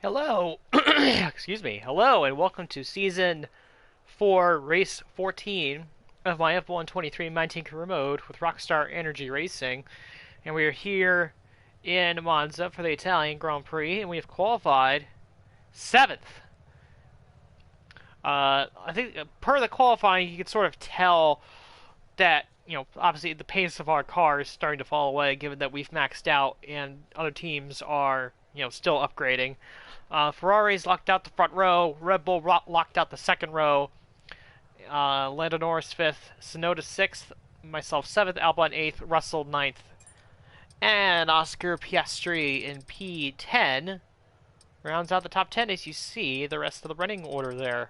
Hello, excuse me. Hello, and welcome to season 4, race 14 of my F123 19 career mode with Rockstar Energy Racing. And we are here in Monza for the Italian Grand Prix, and we have qualified 7th. I think per the qualifying, you could sort of tell that, obviously the pace of our car is starting to fall away given that we've maxed out and other teams are, still upgrading. Ferrari's locked out the front row. Red Bull locked out the second row. Lando Norris 5th. Tsunoda 6th. Myself 7th. Albon 8th. Russell 9th. And Oscar Piastri in P10 rounds out the top 10 as you see the rest of the running order there.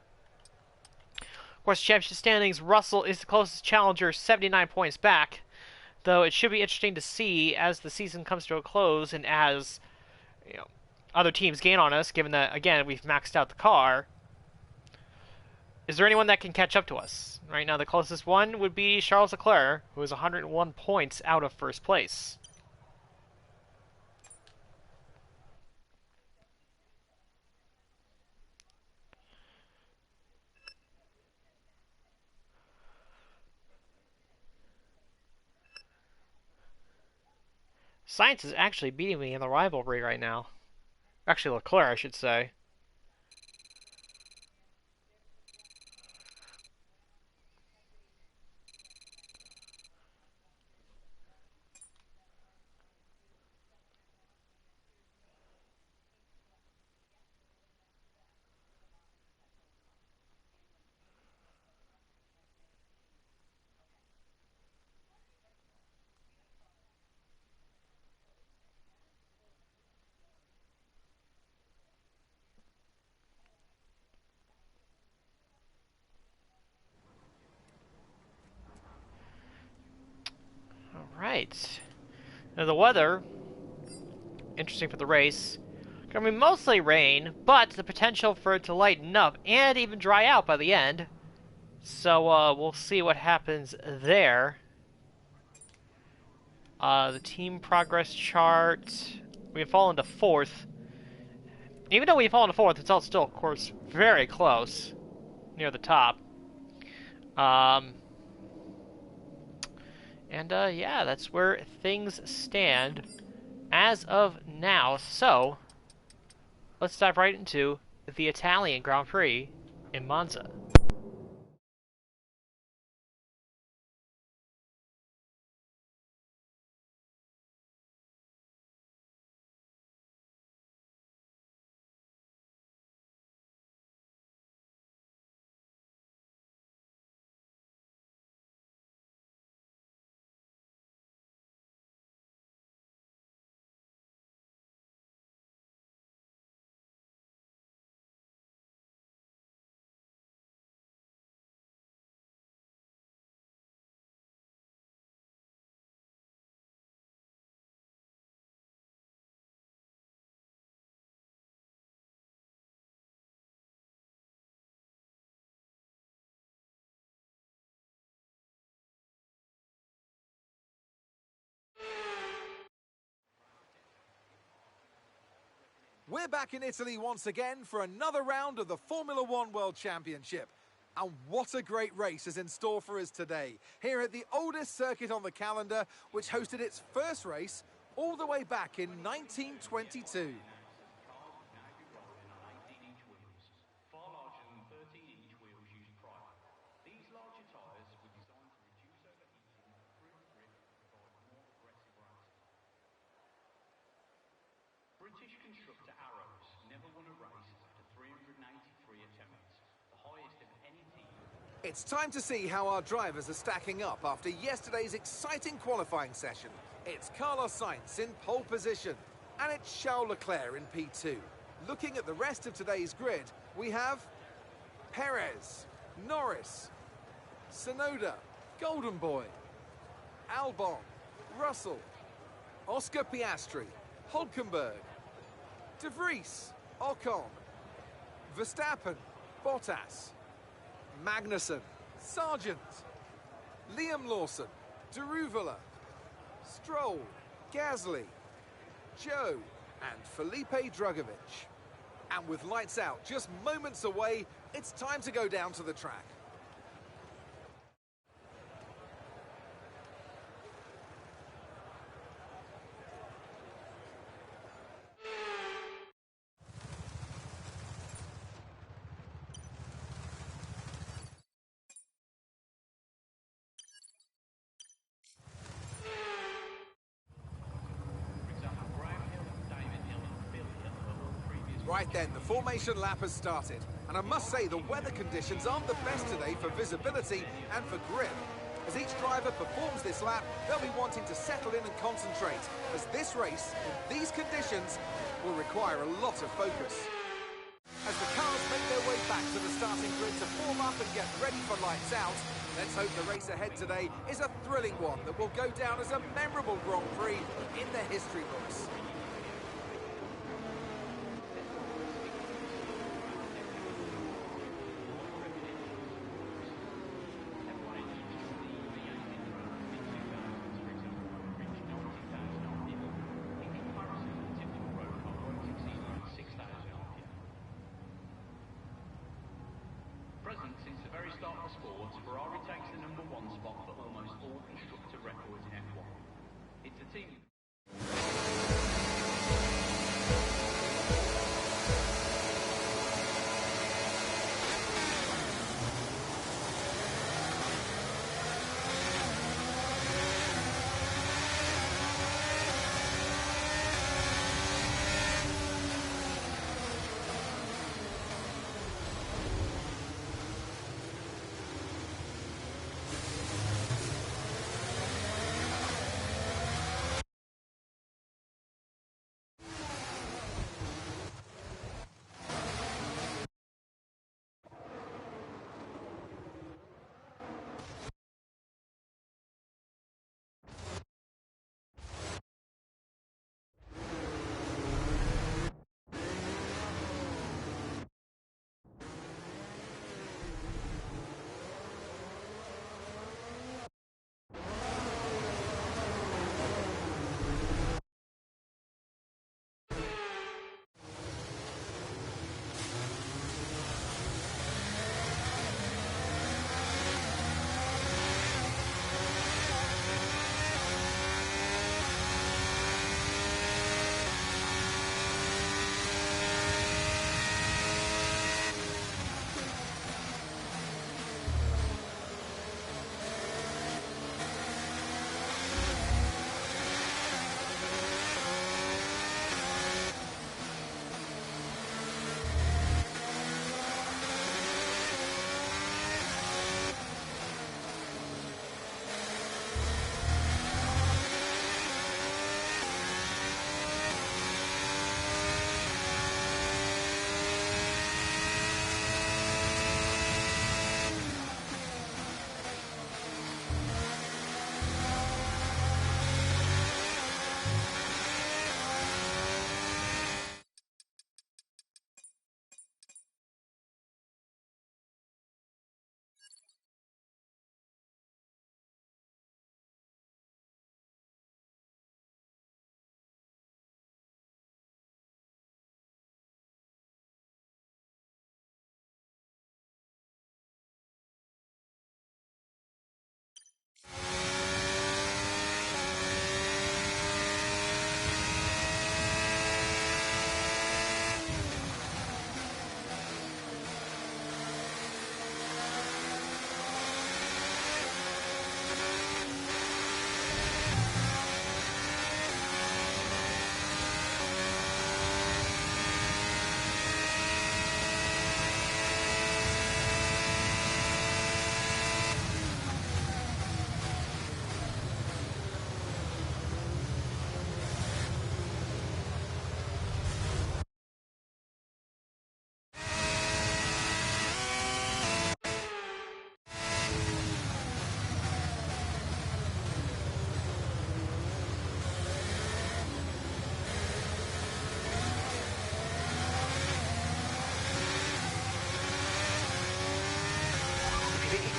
Of course, championship standings, Russell is the closest challenger, 79 points back. Though it should be interesting to see as the season comes to a close and as other teams gain on us, given that, again, we've maxed out the car. Is there anyone that can catch up to us? Right now, the closest one would be Charles Leclerc, who is 101 points out of first place. Sainz is actually beating me in the rivalry right now. Actually, Leclerc, I should say. Alright. Now the weather, interesting for the race. Gonna be mostly rain, but the potential for it to lighten up and even dry out by the end. So we'll see what happens there. The team progress chart, we've fallen to 4th. Even though we've fallen to 4th, it's all still, of course, very close, near the top. Yeah, that's where things stand as of now. So, let's dive right into the Italian Grand Prix in Monza. We're back in Italy once again for another round of the Formula One World Championship. And what a great race is in store for us today, here at the oldest circuit on the calendar, which hosted its first race all the way back in 1922. British constructor Arrows never won a race after 393 attempts, the highest of any team. It's time to see how our drivers are stacking up after yesterday's exciting qualifying session. It's Carlos Sainz in pole position, and it's Charles Leclerc in P2. Looking at the rest of today's grid, we have Perez, Norris, Tsunoda, Golden Boy, Albon, Russell, Oscar Piastri, Hulkenberg, De Vries, Ocon, Verstappen, Bottas, Magnussen, Sargent, Liam Lawson, Deruvala, Stroll, Gasly, Joe, and Felipe Drugovich. And with lights out just moments away, it's time to go down to the track. Right then, the formation lap has started, and I must say the weather conditions aren't the best today for visibility and for grip. As each driver performs this lap, they'll be wanting to settle in and concentrate, as this race, in these conditions, will require a lot of focus. As the cars make their way back to the starting grid to form up and get ready for lights out, let's hope the race ahead today is a thrilling one that will go down as a memorable Grand Prix in the history books. Present since the very start of the sport, Ferrari takes the #1 spot for almost all constructor records in F1. It's a team.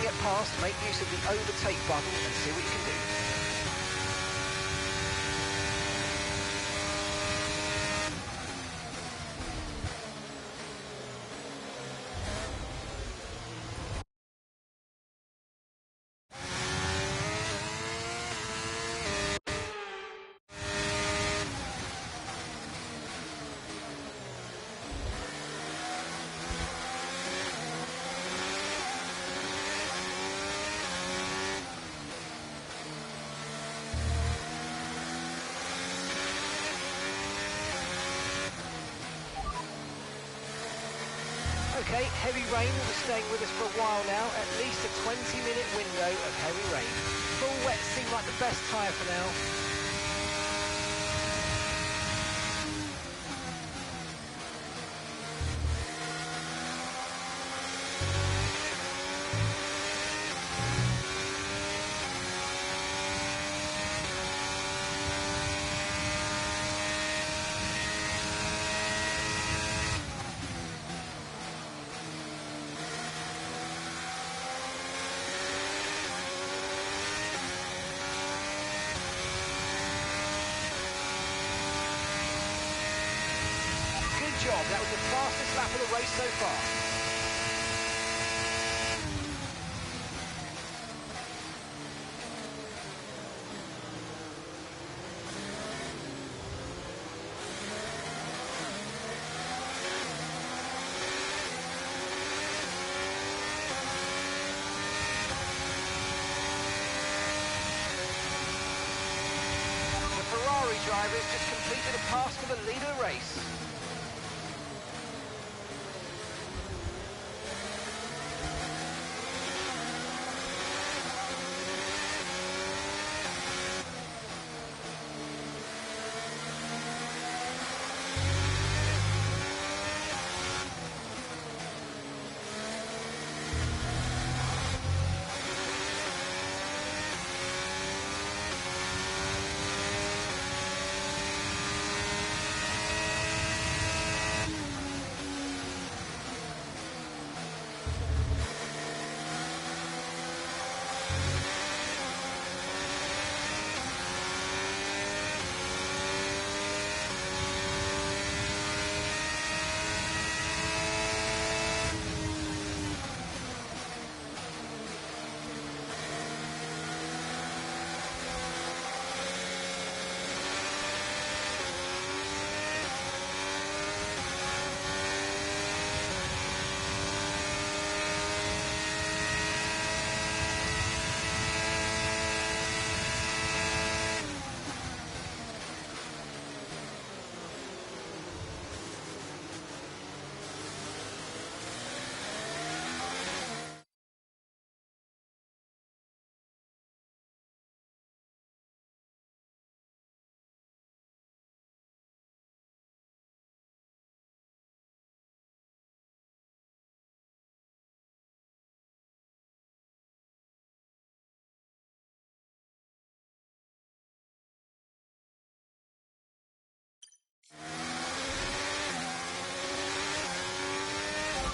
Get past, make use of the overtake button and see what you can do. Okay, heavy rain will be staying with us for a while now, at least a 20-minute window of heavy rain. Full wet seemed like the best tyre for now. Good job, that was the fastest lap of the race so far. The Ferrari driver has just completed a pass for the lead of the race.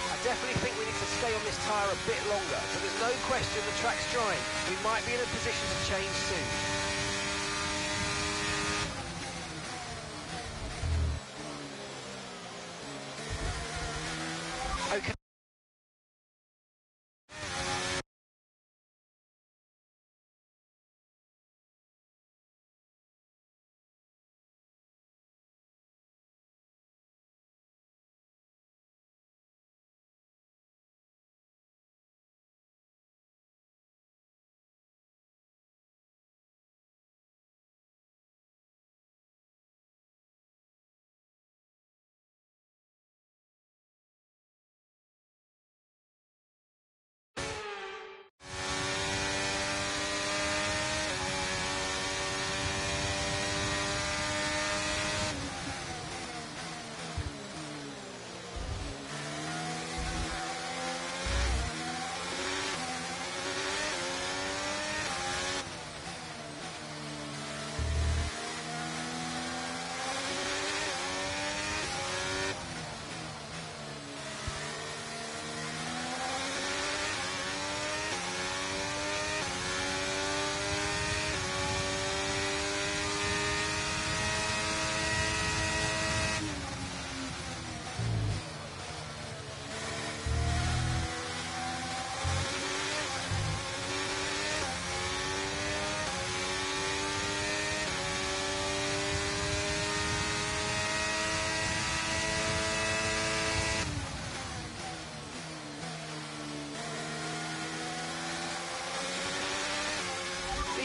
I definitely think we need to stay on this tyre a bit longer, but there's no question the track's drying. We might be in a position to change soon. Okay.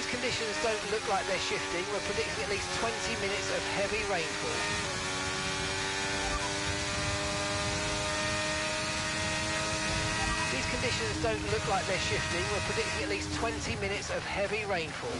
Conditions don't look like they're shifting. We're predicting at least 20 minutes of heavy rainfall. conditions don't look like they're shifting. We're predicting at least 20 minutes of heavy rainfall.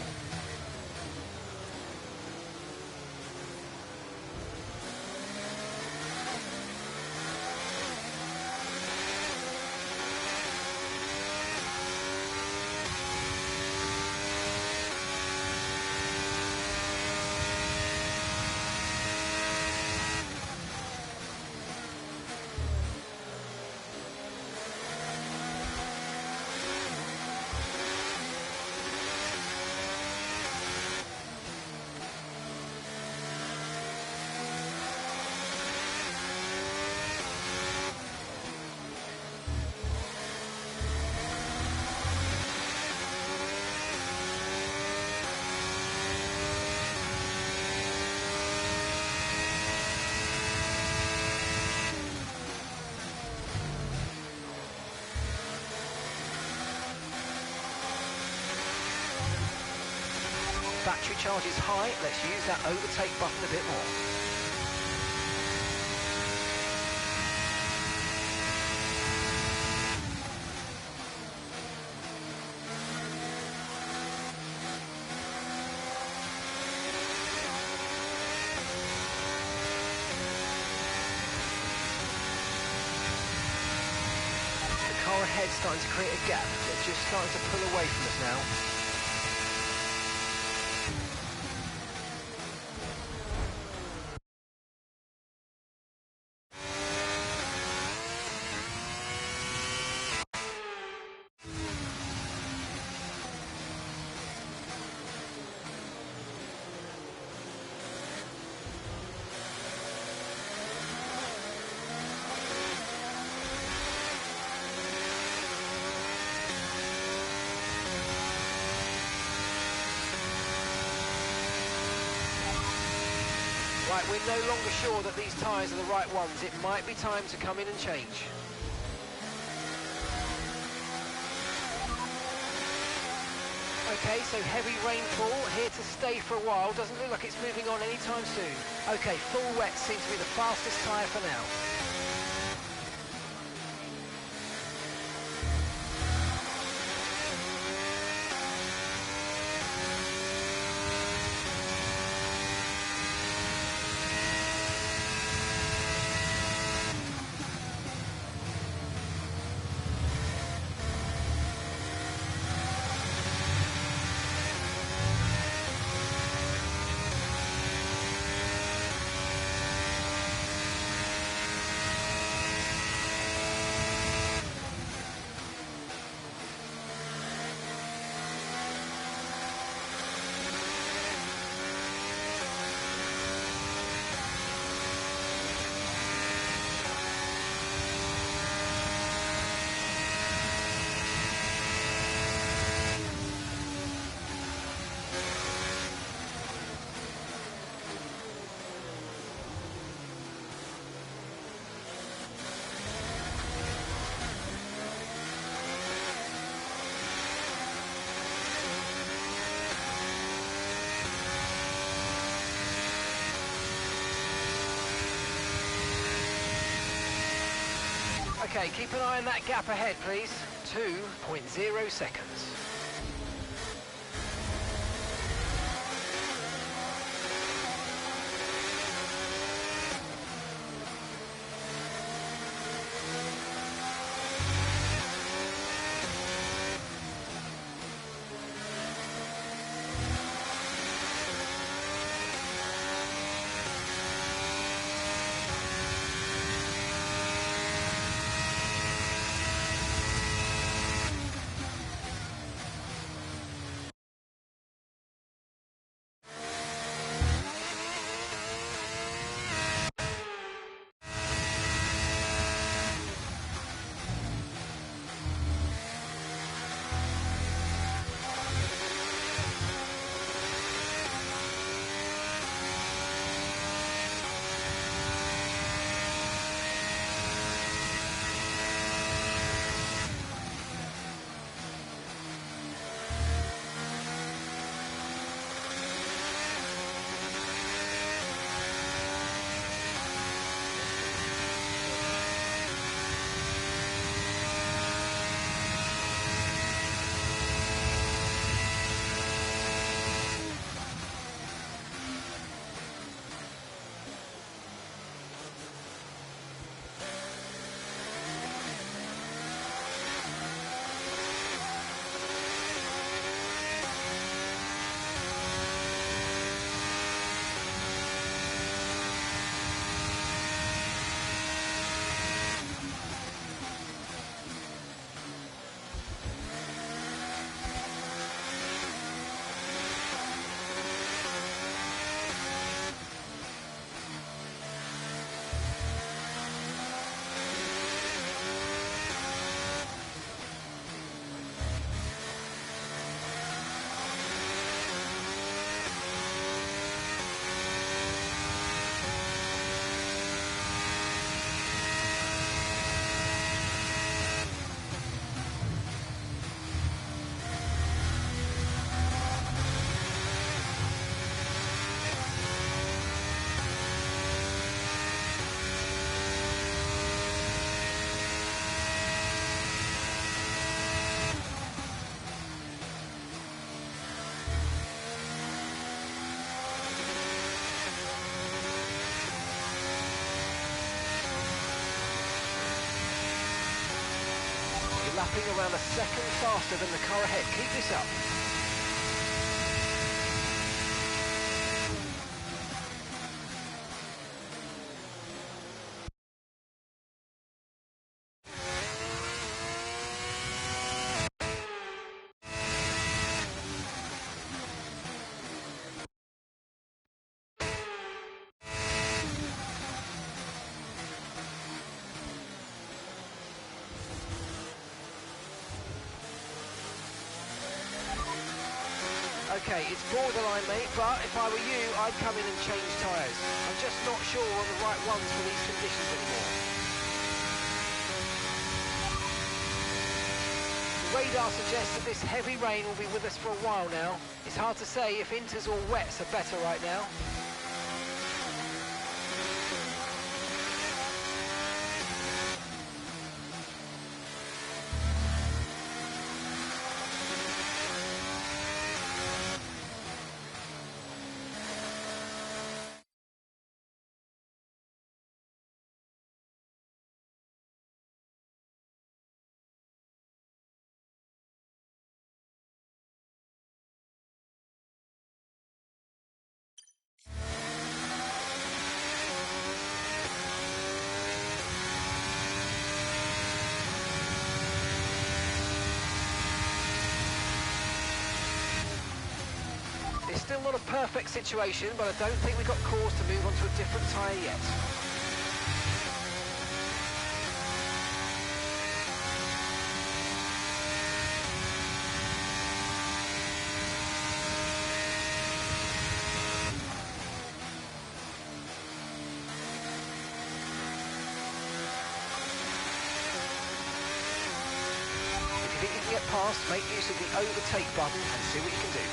Battery charge is high, let's use that overtake button a bit more. The car ahead starting to create a gap, they're just starting to pull away from us now. Right, we're no longer sure that these tyres are the right ones. It might be time to come in and change. Okay, so heavy rainfall, here to stay for a while. Doesn't look like it's moving on anytime soon. Okay, full wet seems to be the fastest tyre for now. Okay, keep an eye on that gap ahead, please. 2.0 seconds. lapping around a second faster than the car ahead. Keep this up. Okay, it's borderline, mate, but if I were you, I'd come in and change tyres. I'm just not sure on the right ones for these conditions anymore. The radar suggests that this heavy rain will be with us for a while now. It's hard to say if inters or wets are better right now. It's still not a perfect situation, but I don't think we've got cause to move on to a different tyre yet. If you think you can get past, make use of the overtake button and see what you can do.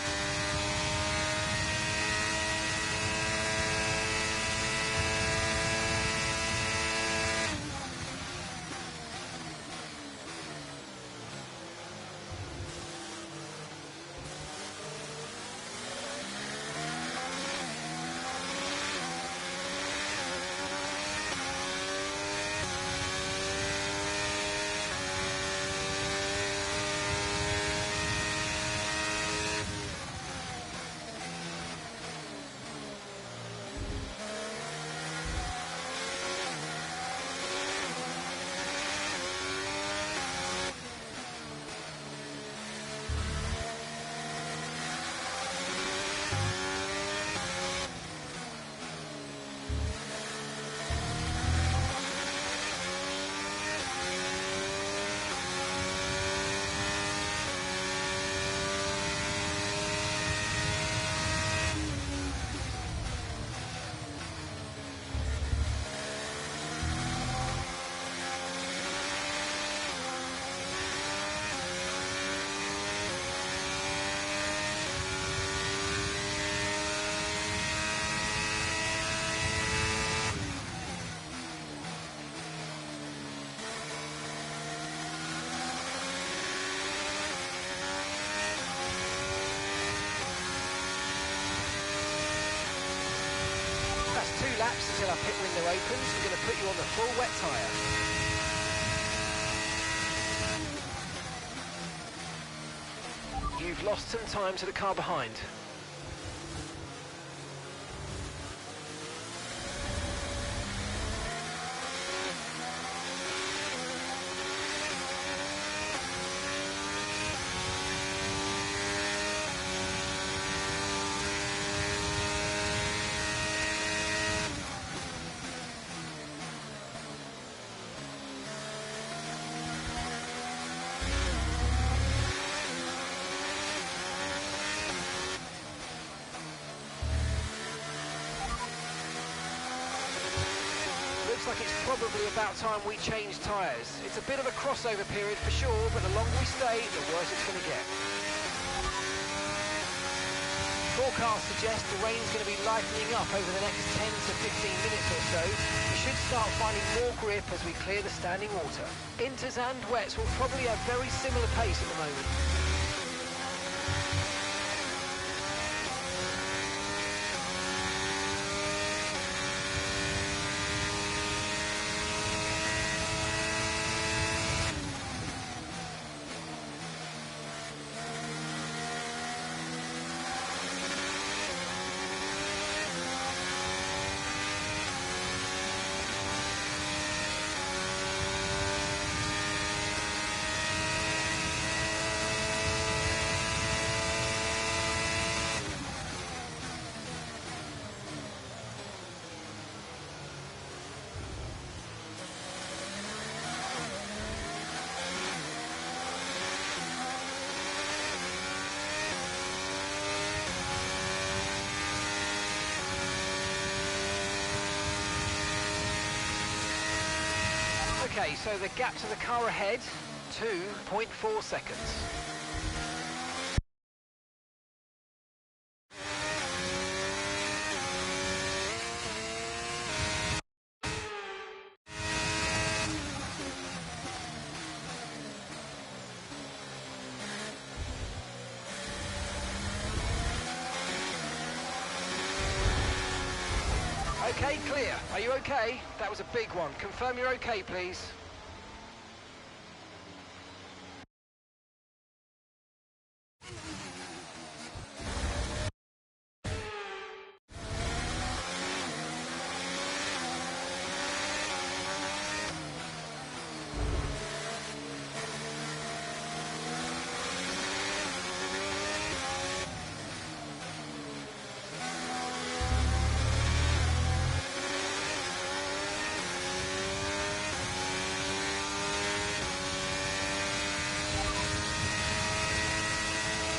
Laps until our pit window opens. We're going to put you on the full wet tyre. You've lost some time to the car behind. Looks like it's probably about time we change tyres. It's a bit of a crossover period for sure, but the longer we stay, the worse it's going to get. Forecasts suggest the rain's going to be lightening up over the next 10 to 15 minutes or so. We should start finding more grip as we clear the standing water. Inters and wets will probably have very similar pace at the moment. Okay, so the gap to the car ahead, 2.4 seconds. Okay, clear. Are you okay? That was a big one. Confirm you're okay, please.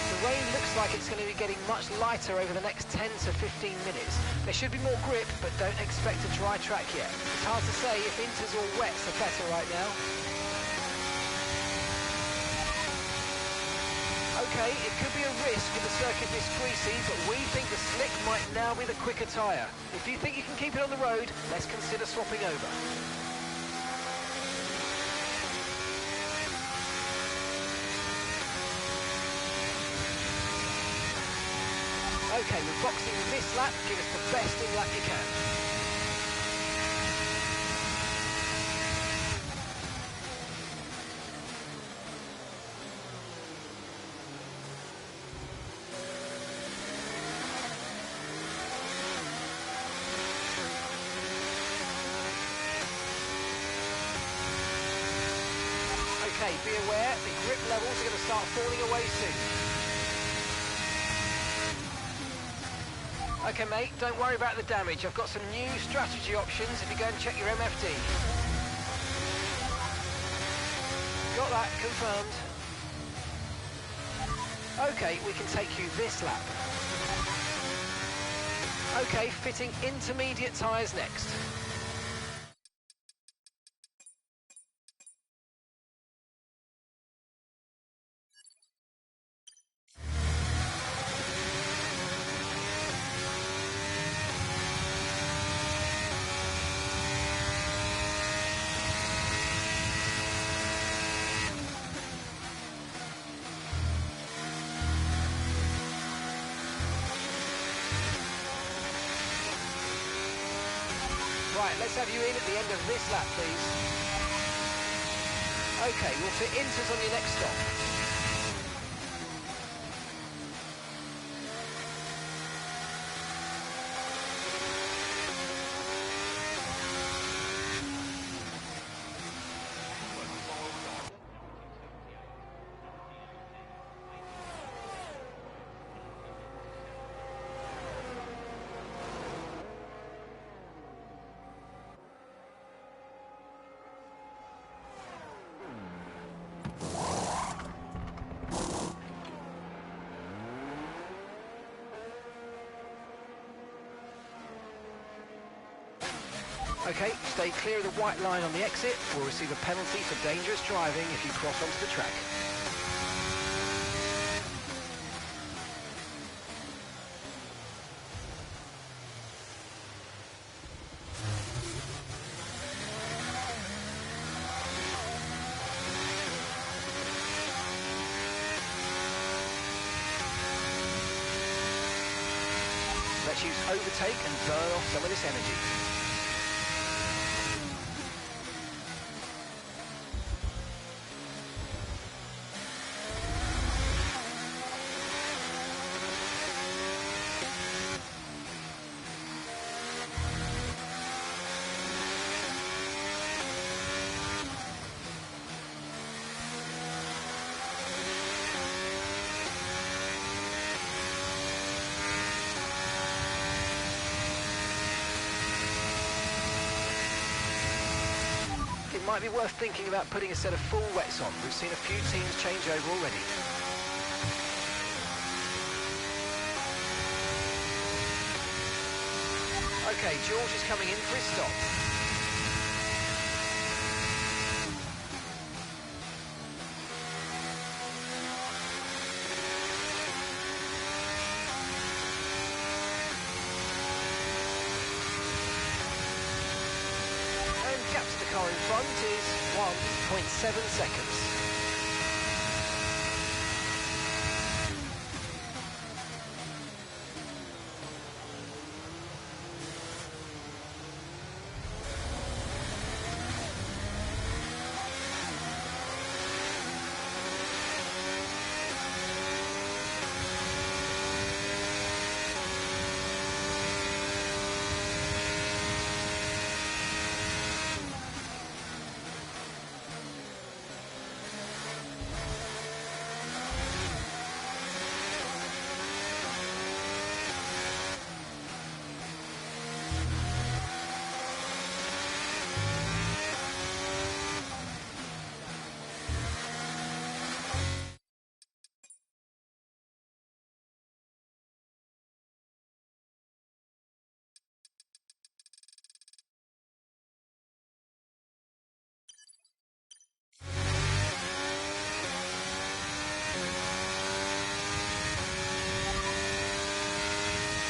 The rain looks like it's going to be getting much lighter over the next 10 to 15 minutes. There should be more grip, but don't expect a dry track yet. It's hard to say if inters or wets are better right now. Okay, it could be a risk with the circuit this greasy, but we think the slick might now be the quicker tyre. If you think you can keep it on the road, let's consider swapping over. Okay, we're boxing this lap, give us the best in lap you can. Okay, be aware, the grip levels are going to start falling away soon. Okay mate, don't worry about the damage. I've got some new strategy options if you go and check your MFD. Got that, confirmed. Okay, we can take you this lap. Okay, fitting intermediate tyres next. Right, let's have you in at the end of this lap, please. Okay, we'll fit inters on your next stop. Okay, stay clear of the white line on the exit. We'll receive a penalty for dangerous driving if you cross onto the track. Let's use overtake and burn off some of this energy. Might be worth thinking about putting a set of full wets on. We've seen a few teams change over already. Okay, George is coming in for his stop. front is 1.7 seconds.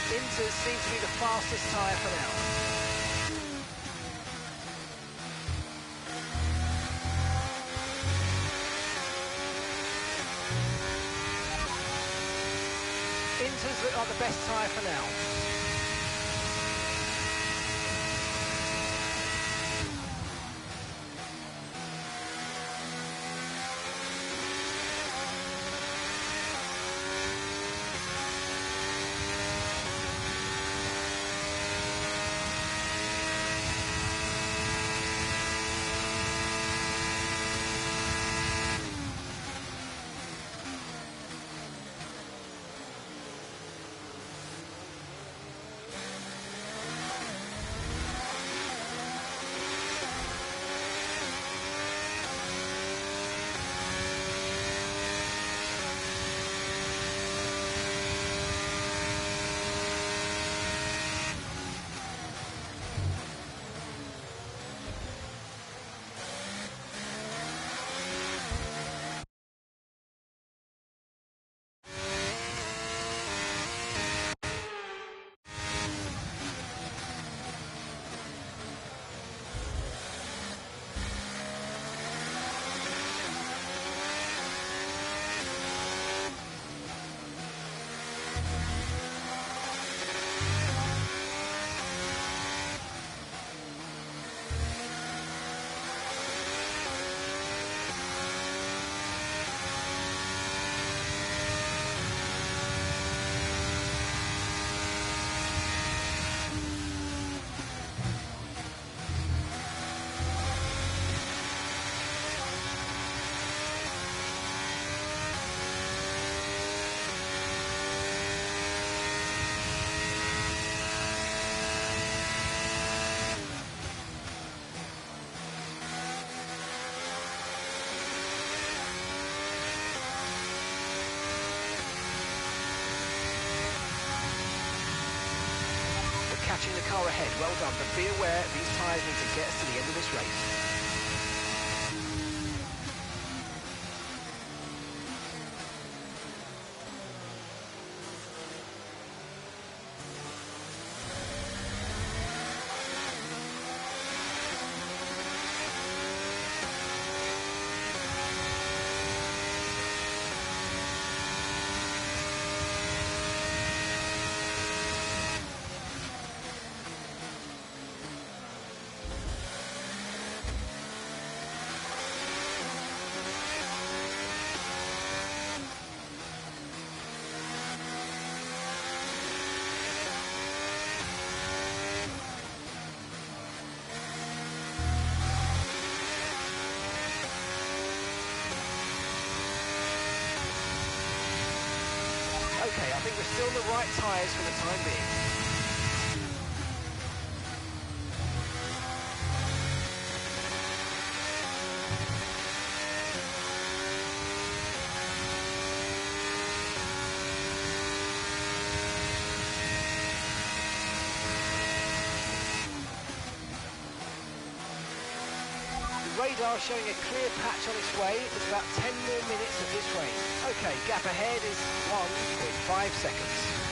Inters seem to be the fastest tyre for now. Inters look like the best tyre for now. Catching the car ahead, well done, but be aware these tyres need to get us to the end of this race. Okay, I think we're still the right tyres for the time being. Radar showing a clear patch on its way. It's about 10 more minutes of this race. Okay, gap ahead is 1.5 seconds.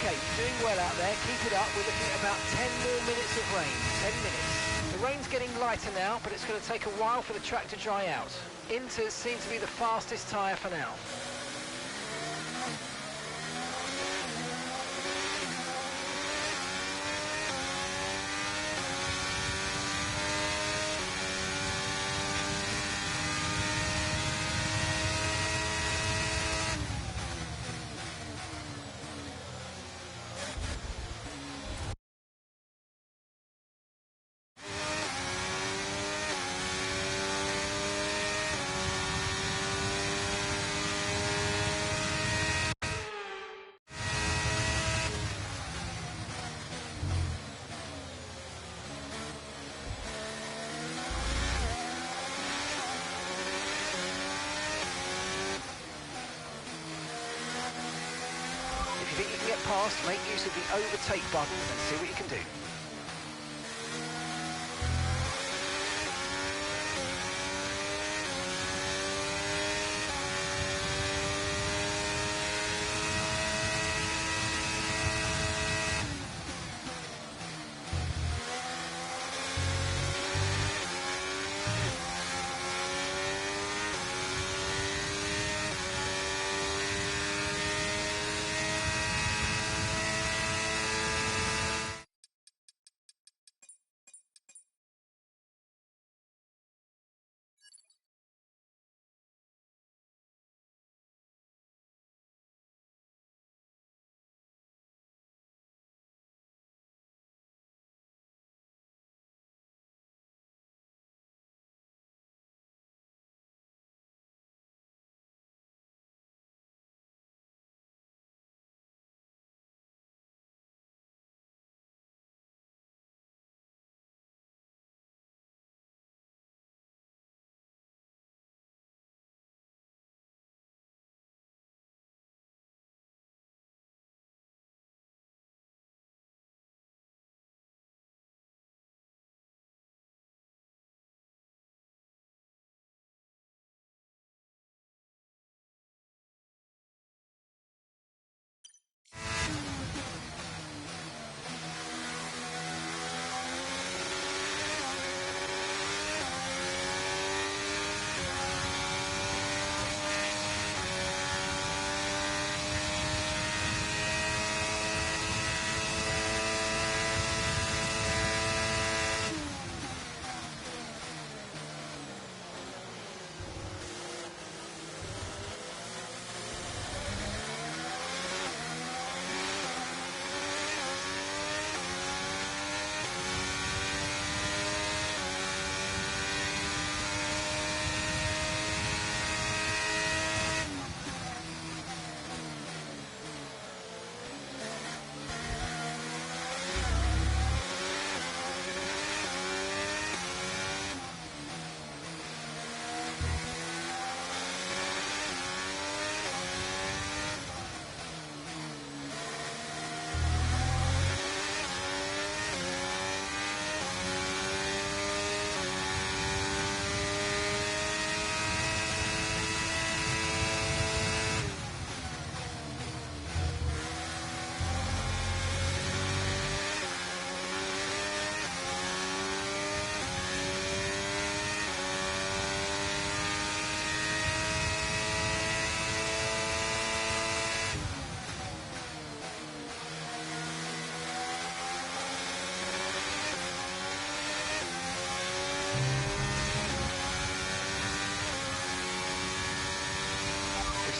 Okay, doing well out there. Keep it up. We're looking at about 10 more minutes of rain. 10 minutes. The rain's getting lighter now, but it's going to take a while for the track to dry out. Inters seem to be the fastest tyre for now. If you think you can get past, make use of the overtake button and see what you can do.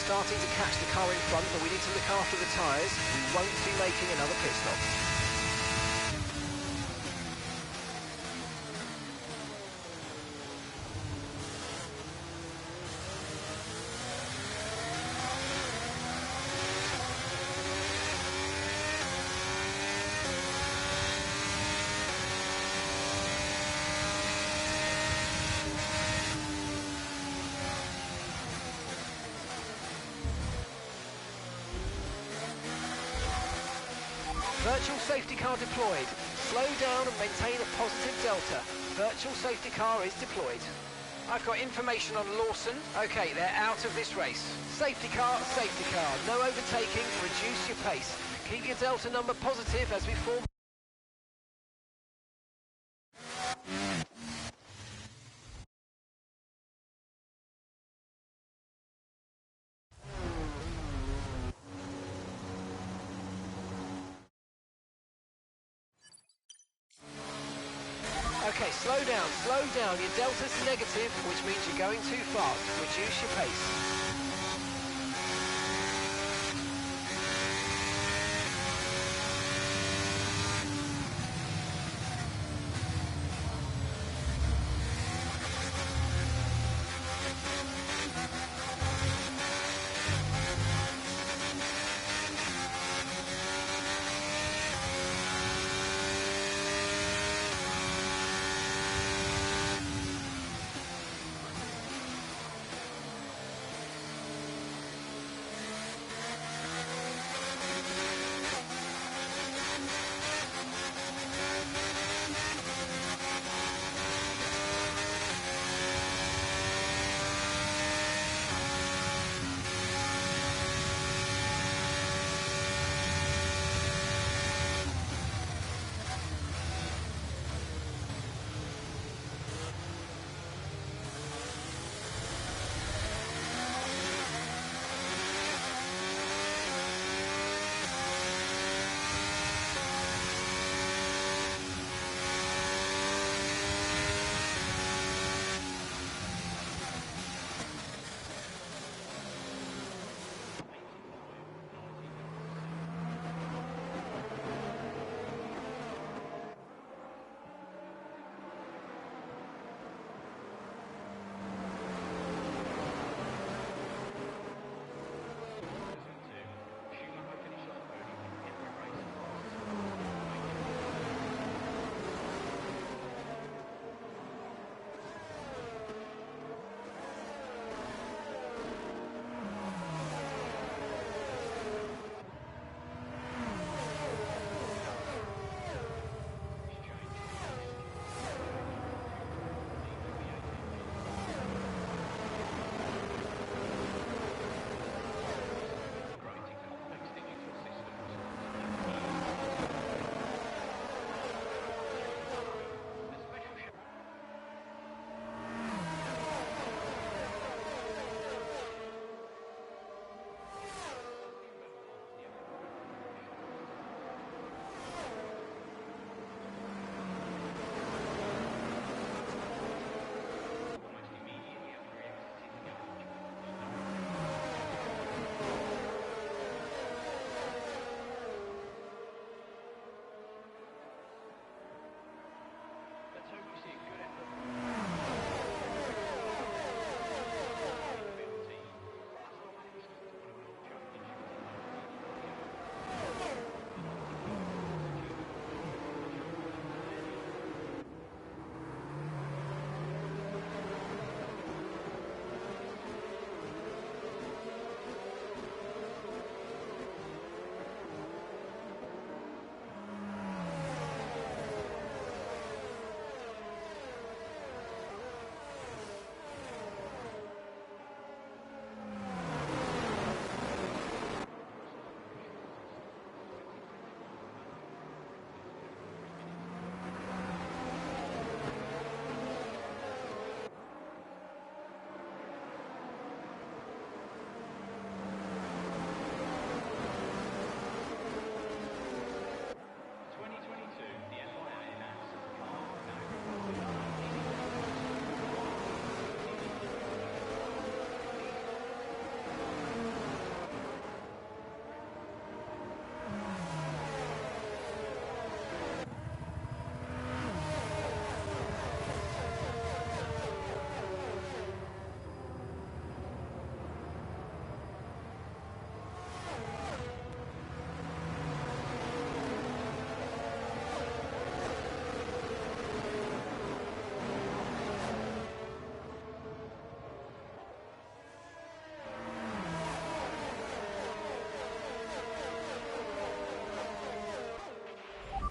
Starting to catch the car in front, but we need to look after the tyres. We won't be making another pit stop. Virtual safety car deployed. Slow down and maintain a positive delta. Virtual safety car is deployed. I've got information on Lawson. Okay, they're out of this race. Safety car, no overtaking to reduce your pace. Keep your delta number positive as we form. Okay, slow down, slow down. Your delta's negative, which means you're going too fast. Reduce your pace.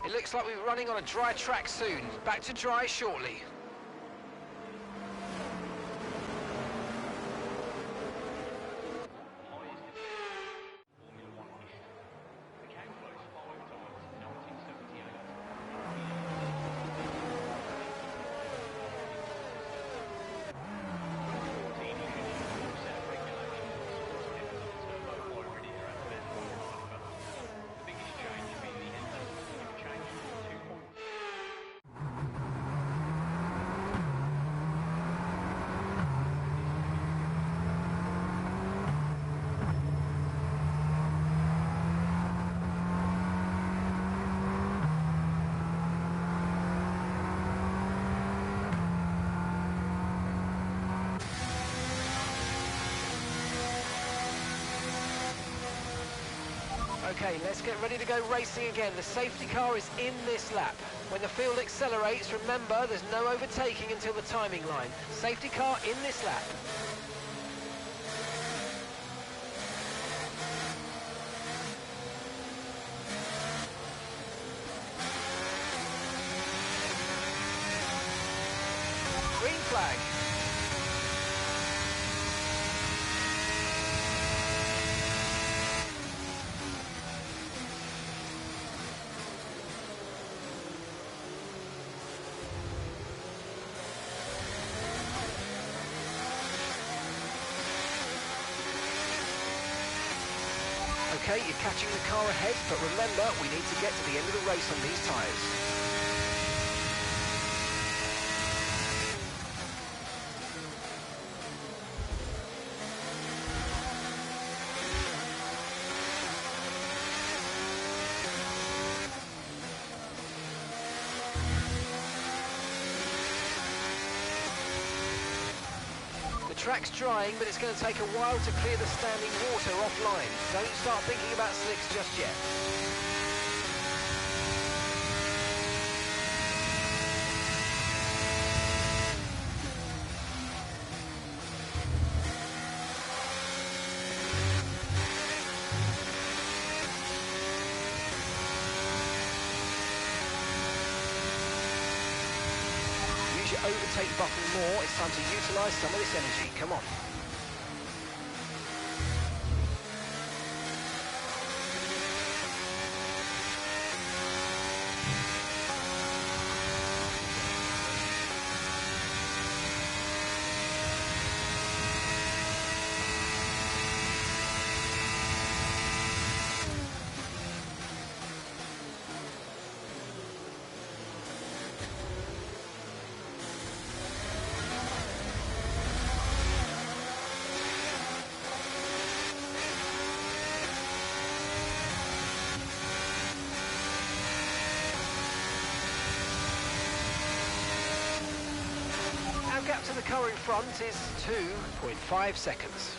It looks like we're running on a dry track soon. Back to dry shortly. Formula One history. Became Okay, let's get ready to go racing again. The safety car is in this lap. When the field accelerates, remember there's no overtaking until the timing line. Safety car in this lap. Green flag. Okay, you're catching the car ahead, but remember, we need to get to the end of the race on these tyres. The track's drying, but it's going to take a while to clear the standing water offline. Don't start thinking about slicks just yet. Use your overtake button more. It's time to utilise some of this energy. Come on. Our gap to the car in front is 2.5 seconds.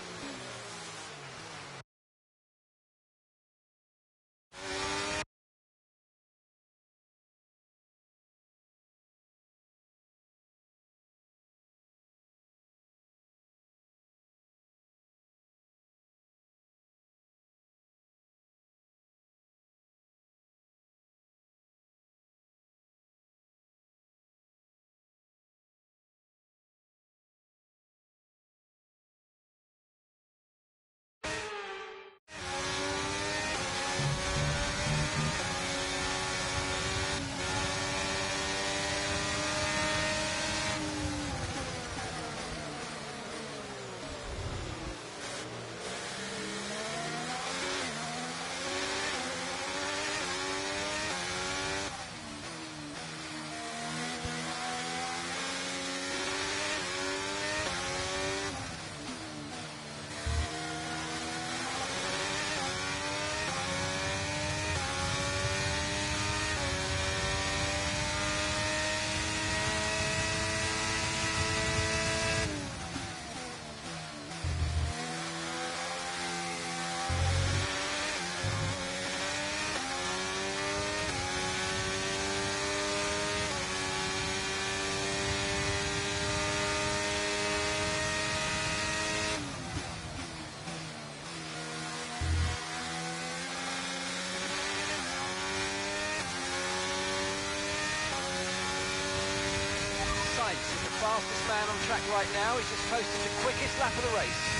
Is the fastest man on track right now. He's just posted the quickest lap of the race.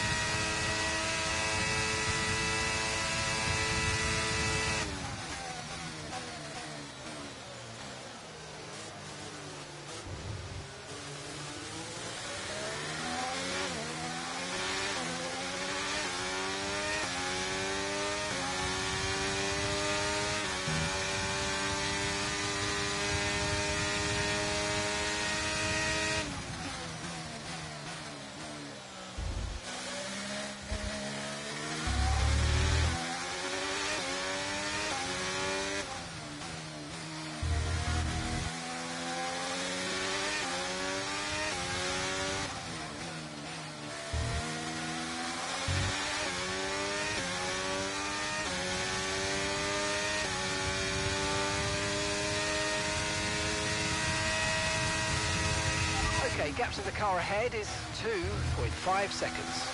Okay, gap to the car ahead is 2.5 seconds.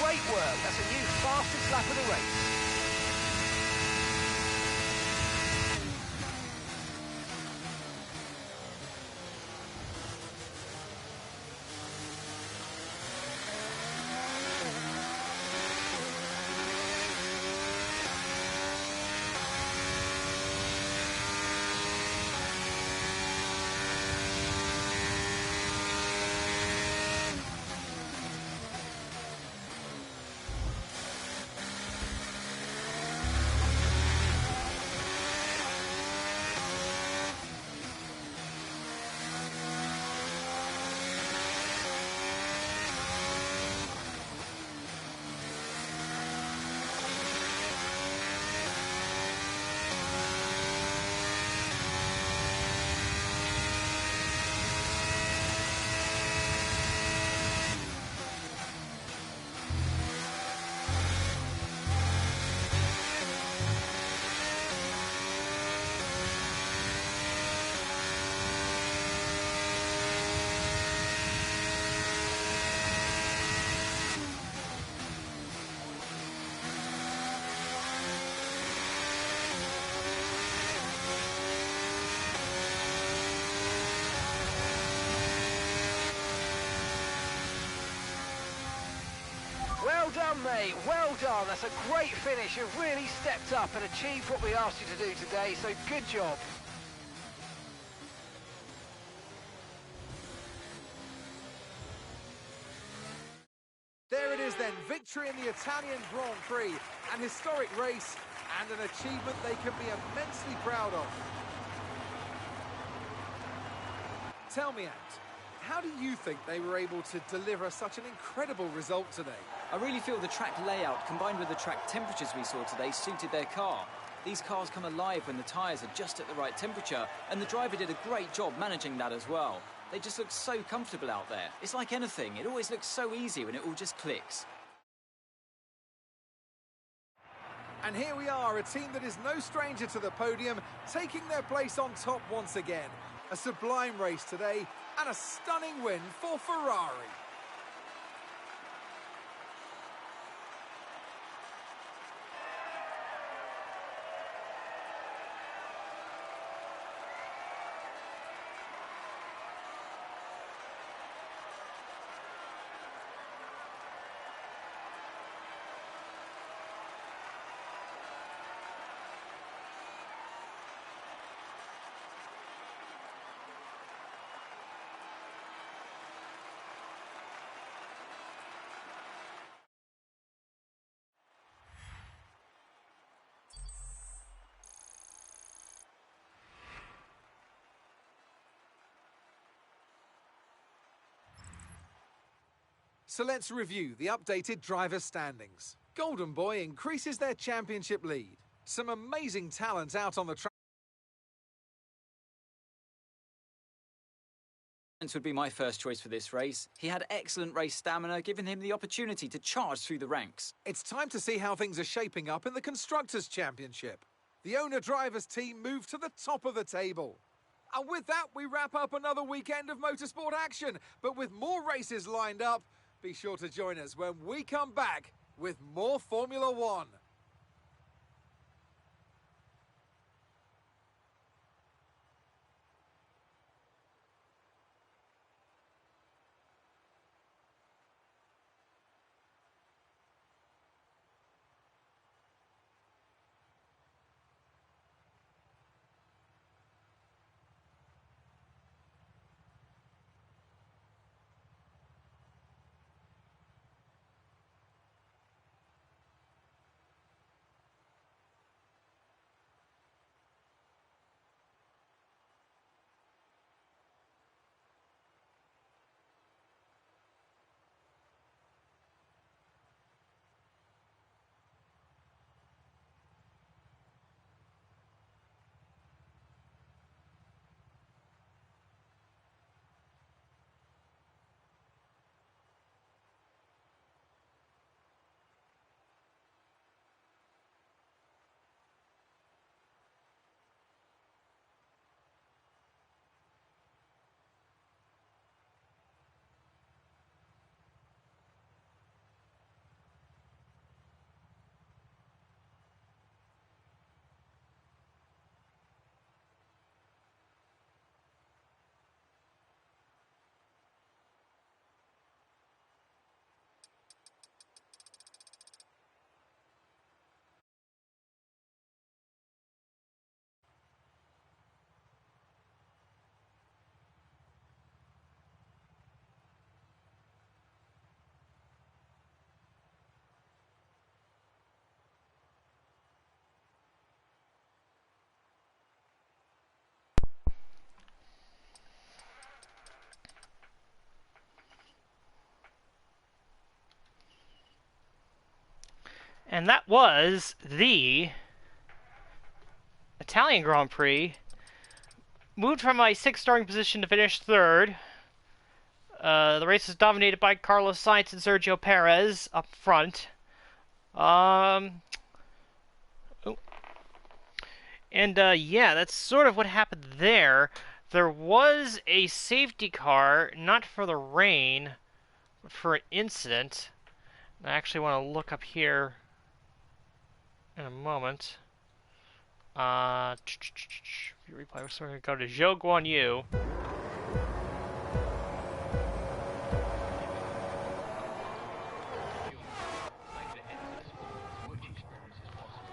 Great work, that's a new fastest lap of the race. Well done, mate. Well done. That's a great finish. You've really stepped up and achieved what we asked you to do today, so good job. There it is then, victory in the Italian Grand Prix, an historic race and an achievement they can be immensely proud of. Tell me, Ant, how do you think they were able to deliver such an incredible result today? I really feel the track layout combined with the track temperatures we saw today suited their car. These cars come alive when the tyres are just at the right temperature, and the driver did a great job managing that as well. They just look so comfortable out there. It's like anything, it always looks so easy when it all just clicks. And here we are, a team that is no stranger to the podium, taking their place on top once again. A sublime race today, and a stunning win for Ferrari. So let's review the updated drivers' standings. Golden Boy increases their championship lead. Some amazing talent out on the track. Would be my first choice for this race. He had excellent race stamina, giving him the opportunity to charge through the ranks. It's time to see how things are shaping up in the Constructors' Championship. The owner-drivers team moved to the top of the table. And with that, we wrap up another weekend of motorsport action. But with more races lined up, be sure to join us when we come back with more Formula One. And that was the Italian Grand Prix. Moved from my 6th starting position to finish 3rd. The race is dominated by Carlos Sainz and Sergio Perez up front. Yeah, that's sort of what happened there. There was a safety car, not for the rain, but for an incident. I actually want to look up here in a moment. Replay. So we're going to go to Zhou Guanyu. I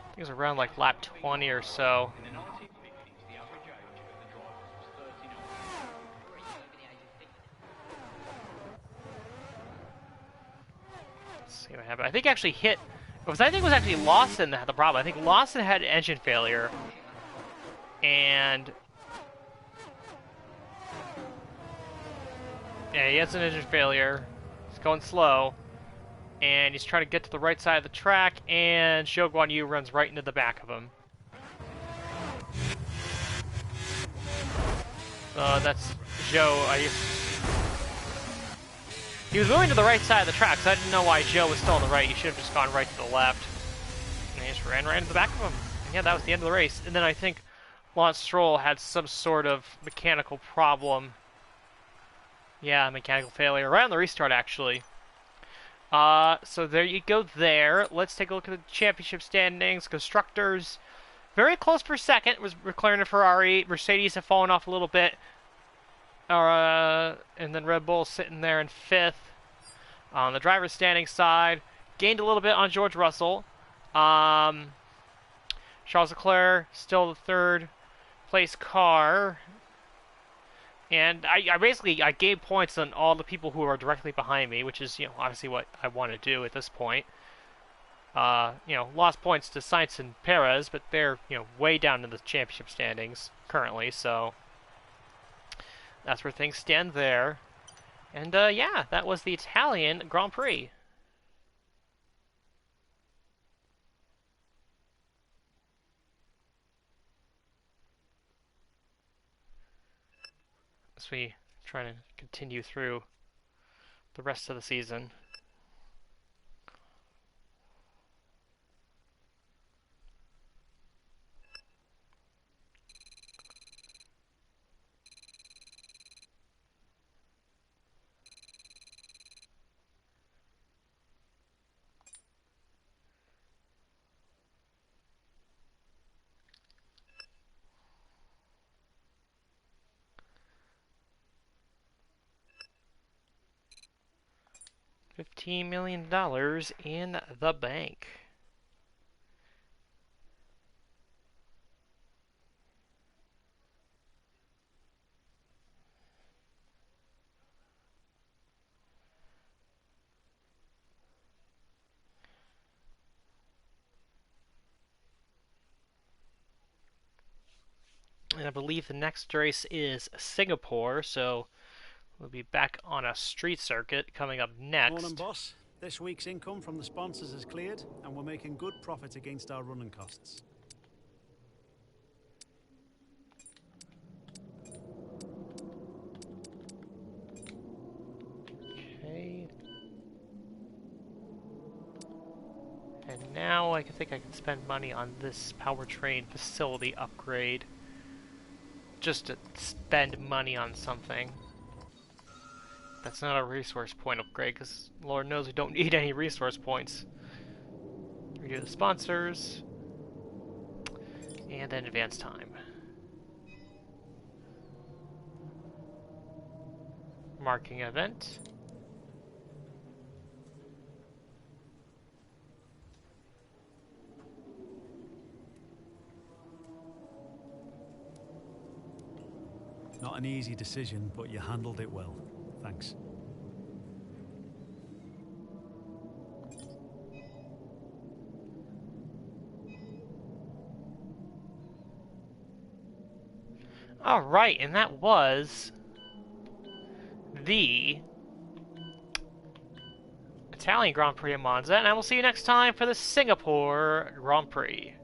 think it was around like lap 20 or so. Let's see what happened. I think actually hit. I think it was actually Lawson that had the problem. I think Lawson had engine failure. And yeah, he has an engine failure. He's going slow. And he's trying to get to the right side of the track, and Zhou Guanyu runs right into the back of him. That's Zhou. He was moving to the right side of the track, so I didn't know why Zhou was still on the right. He should have just gone right to the left. And he just ran right into the back of him. And yeah, that was the end of the race. And then I think Lance Stroll had some sort of mechanical problem. Yeah, mechanical failure. Right on the restart, actually. So there you go there. Let's take a look at the championship standings. Constructors, very close for second was McLaren and Ferrari. Mercedes have fallen off a little bit. And then Red Bull sitting there in 5th. On the driver's standing side, gained a little bit on George Russell. Charles Leclerc, still the 3rd place car. And I basically gave points on all the people who are directly behind me, which is, obviously what I want to do at this point. Lost points to Sainz and Perez, but they're, way down in the championship standings currently, so that's where things stand there. And, yeah, that was the Italian Grand Prix. As we try to continue through the rest of the season. $15 million in the bank. And I believe the next race is Singapore, so we'll be back on a street circuit coming up next. Morning, boss. This week's income from the sponsors is cleared, and we're making good profit against our running costs. Okay. And now I think I can spend money on this powertrain facility upgrade. Just to spend money on something. That's not a resource point upgrade, because Lord knows we don't need any resource points. Redo the sponsors. And then advance time. Marking event. Not an easy decision, but you handled it well. Thanks. Alright, and that was the Italian Grand Prix in Monza, and I will see you next time for the Singapore Grand Prix.